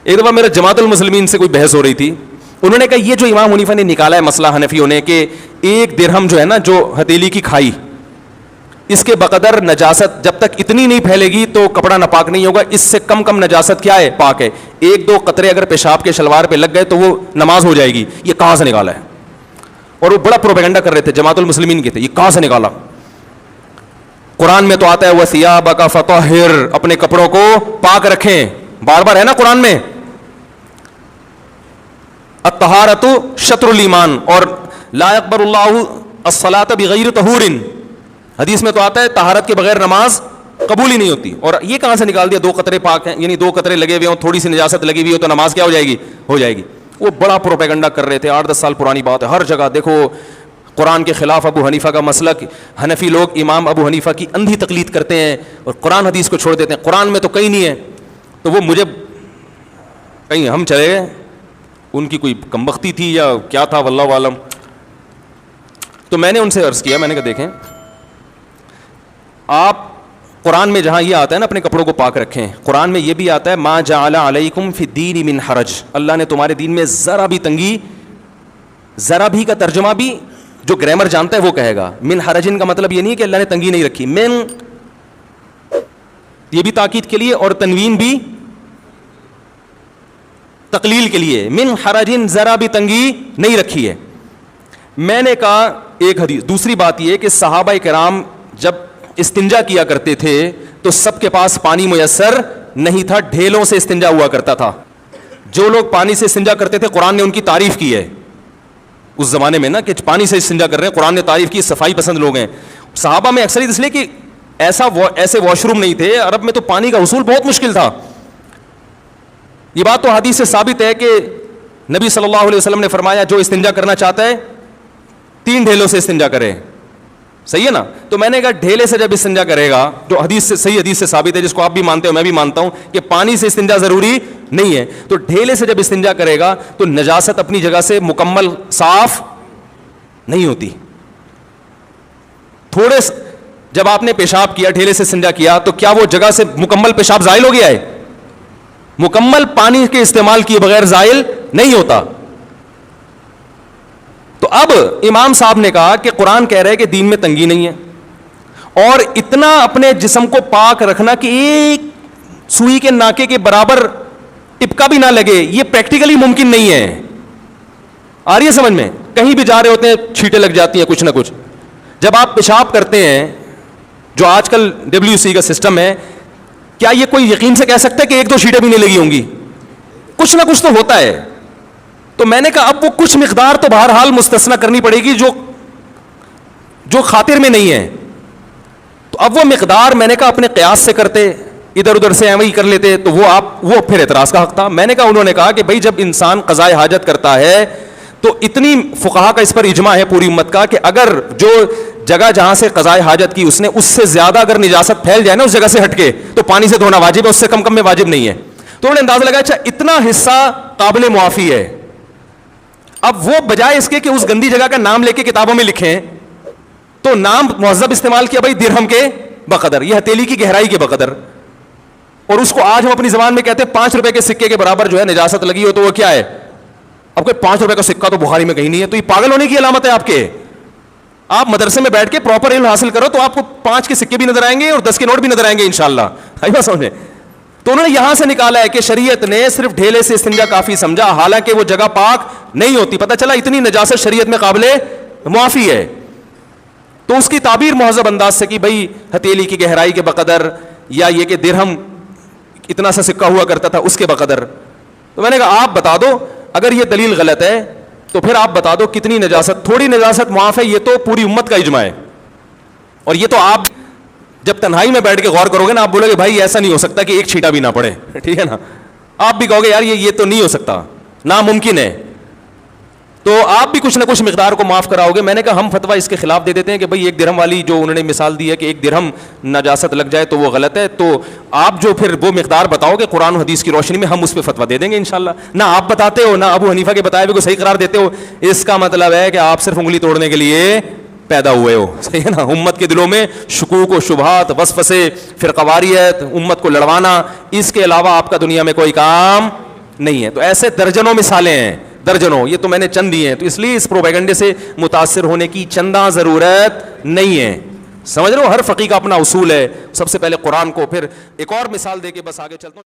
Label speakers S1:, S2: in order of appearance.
S1: ایک دفعہ میرا جماعت المسلمین سے کوئی بحث ہو رہی تھی, انہوں نے کہا یہ جو امام حنیفہ نے نکالا ہے مسئلہ حنفیوں نے کہ 1 درہم جو ہے نا, جو ہتھیلی کی کھائی, اس کے بقدر نجاست جب تک اتنی نہیں پھیلے گی تو کپڑا ناپاک نہیں ہوگا, اس سے کم نجاست کیا ہے, پاک ہے. 1-2 قطرے اگر پیشاب کے شلوار پہ لگ گئے تو وہ نماز ہو جائے گی. یہ کہاں سے نکالا ہے؟ اور وہ بڑا پروپیگنڈا کر رہے تھے, جماعت المسلمین کے تھے, یہ کہاں سے نکالا؟ قرآن میں تو آتا ہے وَثِيَابَكَ فَطَهِّرْ, اپنے کپڑوں کو پاک رکھیں, بار بار ہے نا قرآن میں. الطہارۃ شطر الایمان, اور لا يقبل اللہ الصلاۃ بغیر طہور, حدیث میں تو آتا ہے طہارت کے بغیر نماز قبول ہی نہیں ہوتی. اور یہ کہاں سے نکال دیا 2 قطرے پاک ہیں, یعنی 2 قطرے لگے ہوئے ہوں, تھوڑی سی نجاست لگی ہوئی ہو تو نماز کیا ہو جائے گی, ہو جائے گی. وہ بڑا پروپیگنڈا کر رہے تھے, 8-10 سال پرانی بات ہے. ہر جگہ دیکھو قرآن کے خلاف ابو حنیفہ کا مسلک, حنفی لوگ امام ابو حنیفہ کی اندھی تقلید کرتے ہیں اور قرآن حدیث کو چھوڑ دیتے ہیں. قرآن میں تو کہیں نہیں ہے, تو وہ مجھے کہیں ہم چلے گئے, ان کی کوئی کمبختی تھی یا کیا تھا واللہ عالم. تو میں نے ان سے عرض کیا, میں نے کہا دیکھیں آپ قرآن میں جہاں یہ آتا ہے نا اپنے کپڑوں کو پاک رکھیں, قرآن میں یہ بھی آتا ہے ما جعل علیکم فی الدین من حرج, اللہ نے تمہارے دین میں ذرا بھی تنگی, ذرا بھی کا ترجمہ بھی جو گرامر جانتا ہے وہ کہے گا. من حرجن کا مطلب یہ نہیں کہ اللہ نے تنگی نہیں رکھی, من یہ بھی تاکید کے لیے اور تنوین بھی تقلیل کے لیے, من حرجن ذرا بھی تنگی نہیں رکھی ہے. میں نے کہا ایک حدیث. دوسری بات یہ کہ صحابہ کرام جب استنجا کیا کرتے تھے تو سب کے پاس پانی میسر نہیں تھا, ڈھیلوں سے استنجا ہوا کرتا تھا. جو لوگ پانی سے استنجا کرتے تھے قرآن نے ان کی تعریف کی ہے اس زمانے میں نا, کہ پانی سے استنجا کر رہے ہیں, قرآن نے تعریف کی, صفائی پسند لوگ ہیں. صحابہ میں اکثریت اس لیے کہ ایسے واش روم نہیں تھے, عرب میں تو پانی کا حصول بہت مشکل تھا. یہ بات تو حدیث سے ثابت ہے کہ نبی صلی اللہ علیہ وسلم نے فرمایا جو استنجا کرنا چاہتا ہے 3 ڈھیلوں سے استنجا کرے, صحیح ہے نا. تو میں نے کہا ڈھیلے سے جب استنجا کرے گا, جو حدیث سے صحیح حدیث سے ثابت ہے, جس کو آپ بھی مانتے ہو میں بھی مانتا ہوں کہ پانی سے استنجا ضروری نہیں ہے, تو ڈھیلے سے جب استنجا کرے گا تو نجاست اپنی جگہ سے مکمل صاف نہیں ہوتی. تھوڑے جب آپ نے پیشاب کیا, ڈھیلے سے استنجا کیا, تو کیا وہ جگہ سے مکمل پیشاب زائل ہو گیا ہے؟ مکمل پانی کے استعمال کیے بغیر زائل نہیں ہوتا. تو اب امام صاحب نے کہا کہ قرآن کہہ رہے کہ دین میں تنگی نہیں ہے, اور اتنا اپنے جسم کو پاک رکھنا کہ ایک سوئی کے ناکے کے برابر ٹپکا بھی نہ لگے, یہ پریکٹیکلی ممکن نہیں ہے. آ رہی ہے سمجھ میں؟ کہیں بھی جا رہے ہوتے ہیں چھینٹیں لگ جاتی ہیں کچھ نہ کچھ. جب آپ پیشاب کرتے ہیں, جو آج کل WC کا سسٹم ہے, کیا یہ کوئی یقین سے کہہ سکتا ہے کہ 1-2 چھینٹیں بھی نہیں لگی ہوں گی؟ کچھ نہ کچھ تو ہوتا ہے. تو میں نے کہا اب وہ کچھ مقدار تو بہرحال مستثنا کرنی پڑے گی جو خاطر میں نہیں ہے. تو اب وہ مقدار میں نے کہا اپنے قیاس سے کرتے, ادھر ادھر سے ایویں کر لیتے, تو وہ پھر اعتراض کا حق تھا. میں نے کہا, انہوں نے کہا کہ بھائی جب انسان قضاء حاجت کرتا ہے تو اتنی فقہا کا اس پر اجماع ہے پوری امت کا کہ اگر جو جگہ جہاں سے قضاء حاجت کی اس نے اس سے زیادہ اگر نجاست پھیل جائے نا اس جگہ سے ہٹ کے, تو پانی سے دھونا واجب ہے, اس سے کم میں واجب نہیں ہے. تو انہوں نے اندازہ لگایا اچھا اتنا حصہ قابل معافی ہے. اب وہ بجائے اس کے کہ اس گندی جگہ کا نام لے کے کتابوں میں لکھیں, تو نام مہذب استعمال کیا, بھائی درہم کے بقدر, یہ ہتھیلی کی گہرائی کے بقدر. اور اس کو آج ہم اپنی زبان میں کہتے ہیں 5 روپے کے سکے کے برابر جو ہے نجاست لگی ہو تو وہ کیا ہے. اب کوئی 5 روپے کا سکہ تو بخاری میں کہیں نہیں ہے, تو یہ پاگل ہونے کی علامت ہے آپ کے. آپ مدرسے میں بیٹھ کے پراپر علم حاصل کرو تو آپ کو 5 کے سکے بھی نظر آئیں گے اور 10 کے نوٹ بھی نظر آئیں گے انشاءاللہ. آئی بات سمجھے؟ تو انہوں نے یہاں سے نکالا ہے کہ شریعت نے صرف ڈھیلے سے استنجا کافی سمجھا, حالانکہ وہ جگہ پاک نہیں ہوتی. پتہ چلا اتنی نجاست شریعت میں قابل معافی ہے. تو اس کی تعبیر مہذب انداز سے کہ بھائی ہتھیلی کی گہرائی کے بقدر, یا یہ کہ درہم اتنا سا سکہ ہوا کرتا تھا اس کے بقدر. تو میں نے کہا آپ بتا دو, اگر یہ دلیل غلط ہے تو پھر آپ بتا دو کتنی نجاست, تھوڑی نجاست معاف ہے, یہ تو پوری امت کا اجماع ہے. اور یہ تو آپ جب تنہائی میں بیٹھ کے غور کرو گے نا, آپ بولو گے بھائی ایسا نہیں ہو سکتا کہ ایک چھینٹا بھی نہ پڑے, ٹھیک ہے نا. آپ بھی کہو گے یار یہ تو نہیں ہو سکتا, ناممکن ہے. تو آپ بھی کچھ نہ کچھ مقدار کو معاف کراؤ گے. میں نے کہا ہم فتویٰ اس کے خلاف دے دیتے ہیں کہ بھائی 1 درہم والی جو انہوں نے مثال دی ہے کہ 1 درہم نجاست لگ جائے تو وہ غلط ہے. تو آپ جو پھر وہ مقدار بتاؤ گے قرآن و حدیث کی روشنی میں, ہم اس پہ فتویٰ دے دیں گے انشاءاللہ. نہ آپ بتاتے ہو نہ ابو حنیفہ کے بتائے ہوئے کو صحیح قرار دیتے ہو, اس کا مطلب ہے کہ آپ صرف انگلی توڑنے کے لیے پیدا ہوئے ہو, صحیح ہے نا. امت کے دلوں میں شکوک و شبہات, وسوسے, فرقواریت, امت کو لڑوانا, اس کے علاوہ آپ کا دنیا میں کوئی کام نہیں ہے. تو ایسے درجنوں مثالیں ہیں, درجنوں, یہ تو میں نے چند دی ہیں. تو اس لیے اس پروپیگنڈے سے متاثر ہونے کی چندہ ضرورت نہیں ہے. سمجھ رہے ہو, ہر فقیہ کا اپنا اصول ہے. سب سے پہلے قرآن کو, پھر ایک اور مثال دے کے بس آگے چلتا ہوں.